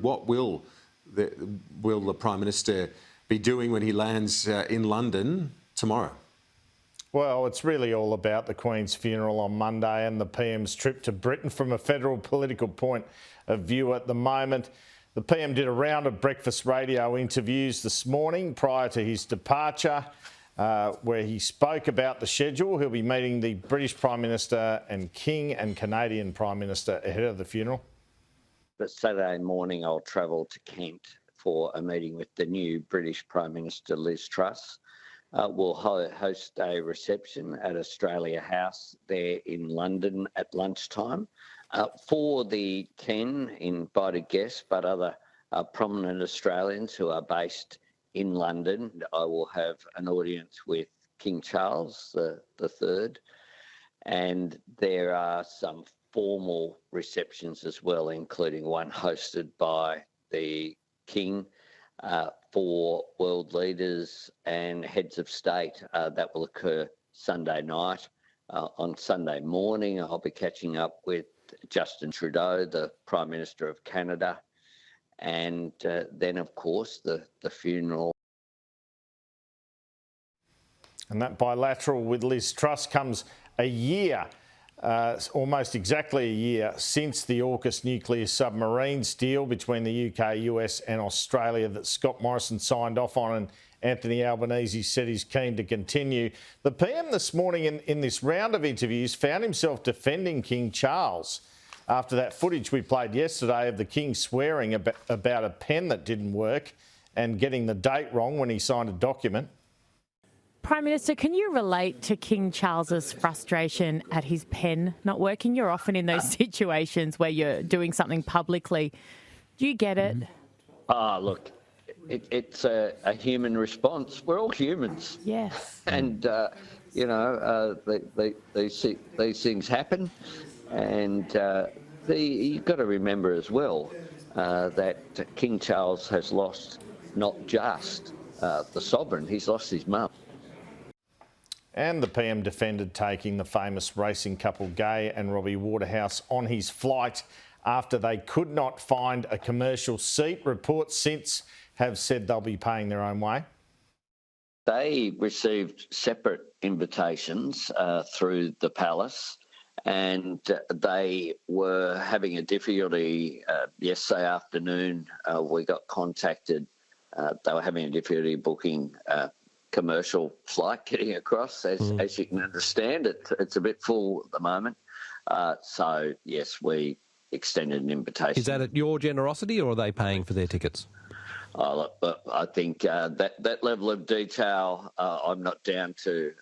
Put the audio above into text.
What will the Prime Minister be doing when he lands in London tomorrow? Well, it's really all about the Queen's funeral on Monday and the PM's trip to Britain from a federal political point of view at the moment. The PM did a round of breakfast radio interviews this morning prior to his departure, where he spoke about the schedule. He'll be meeting the British Prime Minister and King and Canadian Prime Minister ahead of the funeral. But Saturday morning, I'll travel to Kent for a meeting with the new British Prime Minister, Liz Truss. We'll host a reception at Australia House there in London at lunchtime. For the 10 invited guests, but other prominent Australians who are based in London, I will have an audience with King Charles III, and there are some formal receptions as well, including one hosted by the King for world leaders and heads of state. That will occur Sunday night. On Sunday morning, I'll be catching up with Justin Trudeau, the Prime Minister of Canada, and then, of course, the funeral. And that bilateral with Liz Truss comes a year, almost exactly a year, since the AUKUS nuclear submarines deal between the UK, US and Australia that Scott Morrison signed off on, and Anthony Albanese said he's keen to continue. The PM this morning in this round of interviews found himself defending King Charles after that footage we played yesterday of the King swearing about a pen that didn't work and getting the date wrong when he signed a document. Prime Minister, can you relate to King Charles's frustration at his pen not working? You're often in those situations where you're doing something publicly. Do you get it? Look, it's a human response. We're all humans. Yes. And, these things happen. And you've got to remember as well that King Charles has lost not just the sovereign, he's lost his mum. And the PM defended taking the famous racing couple Gay and Robbie Waterhouse on his flight after they could not find a commercial seat. Reports since have said they'll be paying their own way. They received separate invitations through the palace, and they were having a difficulty yesterday afternoon. We got contacted. They were having a difficulty booking commercial flight getting across. As you can understand, it's a bit full at the moment. So, yes, we extended an invitation. Is that at your generosity, or are they paying for their tickets? I think that level of detail I'm not down to